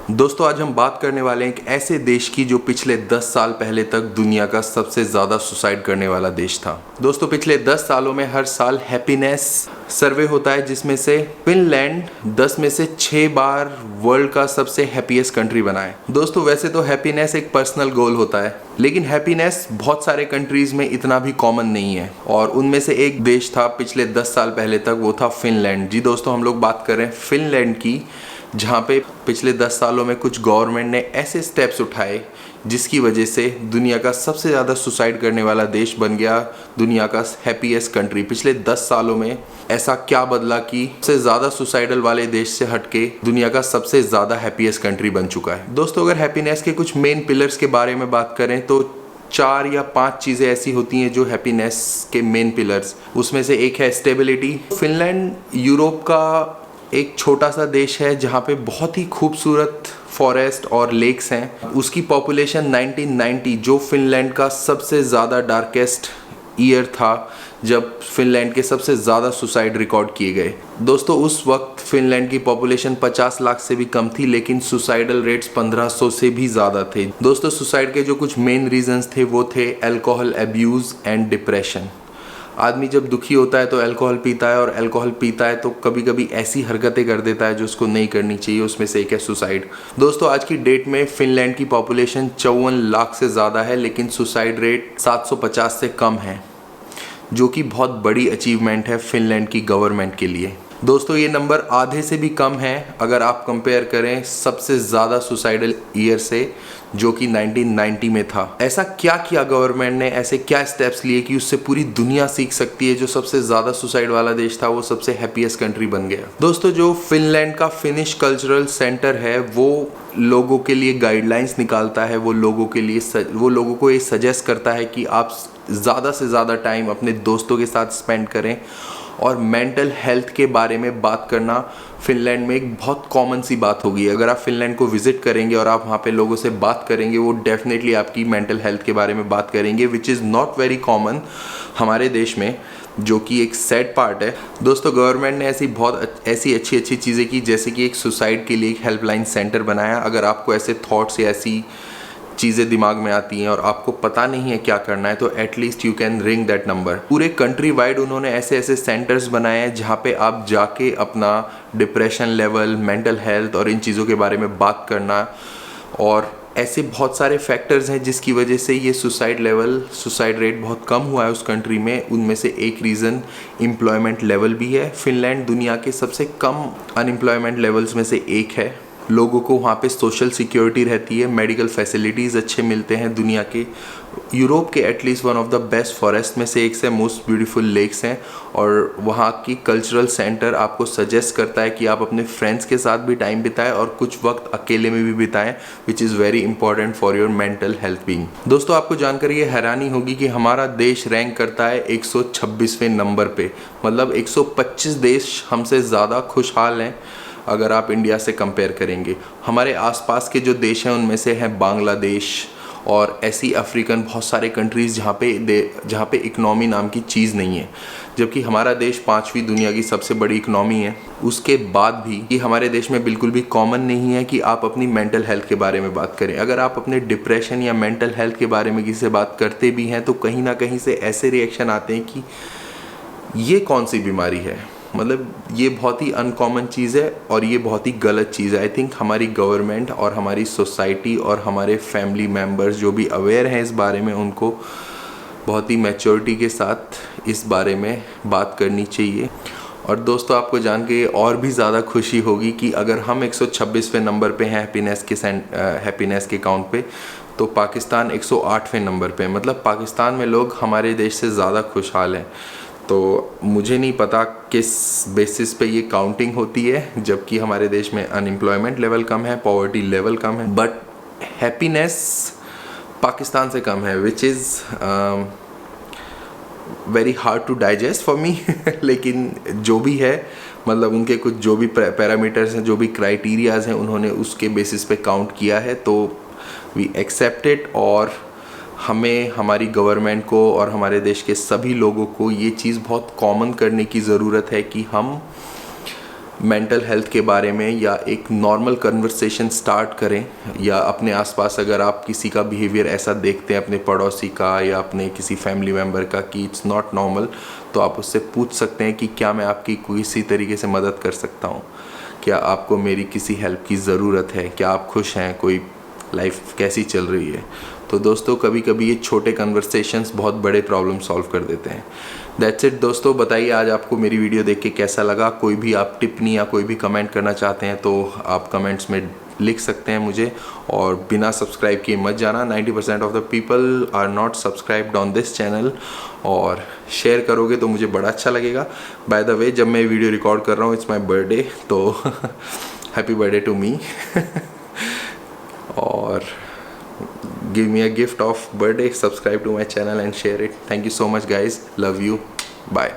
दोस्तों आज हम बात करने वाले हैं एक ऐसे देश की जो पिछले 10 साल पहले तक दुनिया का सबसे ज़्यादा सुसाइड करने वाला देश था। दोस्तों पिछले 10 सालों में हर साल हैप्पीनेस सर्वे होता है जिसमें से फिनलैंड 10 में से 6 बार वर्ल्ड का सबसे हैप्पीएस्ट कंट्री बना है। दोस्तों वैसे तो हैप्पीनेस एक पर्सनल गोल होता है, लेकिन हैप्पीनेस बहुत सारे कंट्रीज में इतना भी कॉमन नहीं है और उनमें से एक देश था पिछले 10 साल पहले तक, वो था फिनलैंड। जी दोस्तों, हम लोग बात कर रहे हैं फिनलैंड की, जहाँ पे पिछले 10 सालों में कुछ गवर्नमेंट ने ऐसे स्टेप्स उठाए जिसकी वजह से दुनिया का सबसे ज़्यादा सुसाइड करने वाला देश बन गया, दुनिया का हैप्पीएस्ट कंट्री। पिछले 10 सालों में ऐसा क्या बदला कि सबसे ज़्यादा सुसाइडल वाले देश से हटके दुनिया का सबसे ज़्यादा हैप्पीएस्ट कंट्री बन चुका है। दोस्तों अगर हैप्पीनेस के कुछ मेन पिलर्स के बारे में बात करें तो 4 या 5 चीज़ें ऐसी होती हैं जो हैप्पीनेस के मेन पिलर्स, उसमें से एक है स्टेबिलिटी। फिनलैंड यूरोप का एक छोटा सा देश है जहाँ पे बहुत ही खूबसूरत फॉरेस्ट और लेक्स हैं। उसकी पॉपुलेशन 1990, जो फिनलैंड का सबसे ज़्यादा डार्केस्ट ईयर था जब फिनलैंड के सबसे ज़्यादा सुसाइड रिकॉर्ड किए गए। दोस्तों उस वक्त फिनलैंड की पॉपुलेशन 50 लाख से भी कम थी, लेकिन सुसाइडल रेट्स 1500 से भी ज़्यादा थे। दोस्तों सुसाइड के जो कुछ मेन रीजंस थे वो थे अल्कोहल अब्यूज़ एंड डिप्रेशन। आदमी जब दुखी होता है तो अल्कोहल पीता है, और अल्कोहल पीता है तो कभी कभी ऐसी हरकतें कर देता है जो उसको नहीं करनी चाहिए, उसमें से एक है सुसाइड। दोस्तों आज की डेट में फिनलैंड की पॉपुलेशन 54 लाख से ज़्यादा है, लेकिन सुसाइड रेट 750 से कम है, जो कि बहुत बड़ी अचीवमेंट है फिनलैंड की गवर्नमेंट के लिए। दोस्तों ये नंबर आधे से भी कम है अगर आप कंपेयर करें सबसे ज़्यादा सुसाइडल ईयर से, जो कि 1990 में था। ऐसा क्या किया गवर्नमेंट ने, ऐसे क्या स्टेप्स लिए कि उससे पूरी दुनिया सीख सकती है, जो सबसे ज़्यादा सुसाइड वाला देश था वो सबसे हैप्पीएस्ट कंट्री बन गया। दोस्तों जो फिनलैंड का फिनिश कल्चरल सेंटर है वो लोगों के लिए गाइडलाइंस निकालता है, वो लोगों को ये सजेस्ट करता है कि आप ज़्यादा से ज़्यादा टाइम अपने दोस्तों के साथ स्पेंड करें, और मेंटल हेल्थ के बारे में बात करना फिनलैंड में एक बहुत कॉमन सी बात होगी। अगर आप फिनलैंड को विज़िट करेंगे और आप वहाँ पे लोगों से बात करेंगे, वो डेफिनेटली आपकी मेंटल हेल्थ के बारे में बात करेंगे, which is not very common हमारे देश में, जो कि एक सैड पार्ट है। दोस्तों गवर्नमेंट ने ऐसी अच्छी चीज़ें की, जैसे कि एक सुसाइड के लिए एक हेल्पलाइन सेंटर बनाया। अगर आपको ऐसे थॉट्स या ऐसी चीज़ें दिमाग में आती हैं और आपको पता नहीं है क्या करना है, तो at least you can ring that number. पूरे कंट्री वाइड उन्होंने ऐसे सेंटर्स बनाए हैं जहाँ पे आप जाके अपना डिप्रेशन लेवल, मेंटल हेल्थ और इन चीज़ों के बारे में बात करना, और ऐसे बहुत सारे फैक्टर्स हैं जिसकी वजह से ये सुसाइड रेट बहुत कम हुआ है उस कंट्री में। उनमें से एक रीज़न एम्प्लॉयमेंट लेवल भी है। फिनलैंड दुनिया के सबसे कम अनएम्प्लॉयमेंट लेवल्स में से एक है। लोगों को वहाँ पे सोशल सिक्योरिटी रहती है, मेडिकल फैसिलिटीज़ अच्छे मिलते हैं। दुनिया के, यूरोप के at least one of the best forest में से एक से मोस्ट ब्यूटीफुल लेक्स हैं, और वहाँ की कल्चरल सेंटर आपको सजेस्ट करता है कि आप अपने फ्रेंड्स के साथ भी टाइम बिताएं और कुछ वक्त अकेले में भी बिताएं, विच is very important for your mental health being. दोस्तों आपको जानकर ये हैरानी होगी कि हमारा देश रैंक करता है 126वें नंबर पे, मतलब 125 देश हमसे ज़्यादा खुशहाल हैं अगर आप इंडिया से कंपेयर करेंगे। हमारे आसपास के जो देश हैं उनमें से हैं बांग्लादेश और ऐसी अफ्रीकन बहुत सारे कंट्रीज़ जहाँ पे इकनॉमी नाम की चीज़ नहीं है, जबकि हमारा देश 5वीं दुनिया की सबसे बड़ी इकनॉमी है। उसके बाद भी कि हमारे देश में बिल्कुल भी कॉमन नहीं है कि आप अपनी मेंटल हेल्थ के बारे में बात करें। अगर आप अपने डिप्रेशन या मेंटल हेल्थ के बारे में किसी से बात करते भी हैं तो कहीं ना कहीं से ऐसे रिएक्शन आते हैं कि ये कौन सी बीमारी है, मतलब ये बहुत ही अनकॉमन चीज़ है और ये बहुत ही गलत चीज़ है। आई थिंक हमारी गवर्नमेंट और हमारी सोसाइटी और हमारे फैमिली मेम्बर्स जो भी अवेयर हैं इस बारे में, उनको बहुत ही मैच्योरिटी के साथ इस बारे में बात करनी चाहिए। और दोस्तों आपको जान के और भी ज़्यादा खुशी होगी कि अगर हम 126वें नंबर पे हैं हैप्पीनेस के काउंट पे, तो पाकिस्तान 108वें नंबर पे, मतलब पाकिस्तान में लोग हमारे देश से ज़्यादा खुशहाल हैं। तो मुझे नहीं पता किस बेसिस पे ये काउंटिंग होती है, जबकि हमारे देश में अनएम्प्लॉयमेंट लेवल कम है, पॉवर्टी लेवल कम है, बट हैप्पीनेस पाकिस्तान से कम है, which is very hard to digest for me. लेकिन जो भी है, मतलब उनके कुछ जो भी पैरामीटर्स हैं, जो भी क्राइटेरियाज हैं, उन्होंने उसके बेसिस पे काउंट किया है, तो वी एक्सेप्ट इट। और हमें, हमारी गवर्नमेंट को और हमारे देश के सभी लोगों को ये चीज़ बहुत कॉमन करने की ज़रूरत है कि हम मेंटल हेल्थ के बारे में या एक नॉर्मल कन्वर्सेशन स्टार्ट करें, या अपने आसपास अगर आप किसी का बिहेवियर ऐसा देखते हैं अपने पड़ोसी का या अपने किसी फैमिली मेम्बर का कि इट्स नॉट नॉर्मल, तो आप उससे पूछ सकते हैं कि क्या मैं आपकी किसी तरीके से मदद कर सकता हूँ, क्या आपको मेरी किसी हेल्प की ज़रूरत है, क्या आप खुश हैं, कोई लाइफ कैसी चल रही है। तो दोस्तों कभी कभी ये छोटे कन्वर्सेशंस बहुत बड़े प्रॉब्लम सॉल्व कर देते हैं। दैट्स इट दोस्तों, बताइए आज आपको मेरी वीडियो देख के कैसा लगा। कोई भी आप टिप्पणी या कोई भी कमेंट करना चाहते हैं तो आप कमेंट्स में लिख सकते हैं मुझे, और बिना सब्सक्राइब किए मत जाना। 90% of the people are not subscribed on this channel, और शेयर करोगे तो मुझे बड़ा अच्छा लगेगा। बाय द वे, जब मैं वीडियो रिकॉर्ड कर रहा हूँ इट्स माई बर्थडे, तो हैप्पी बर्थडे टू मी और give me a gift of birthday, subscribe to my channel and share it. Thank you so much guys, love you, bye.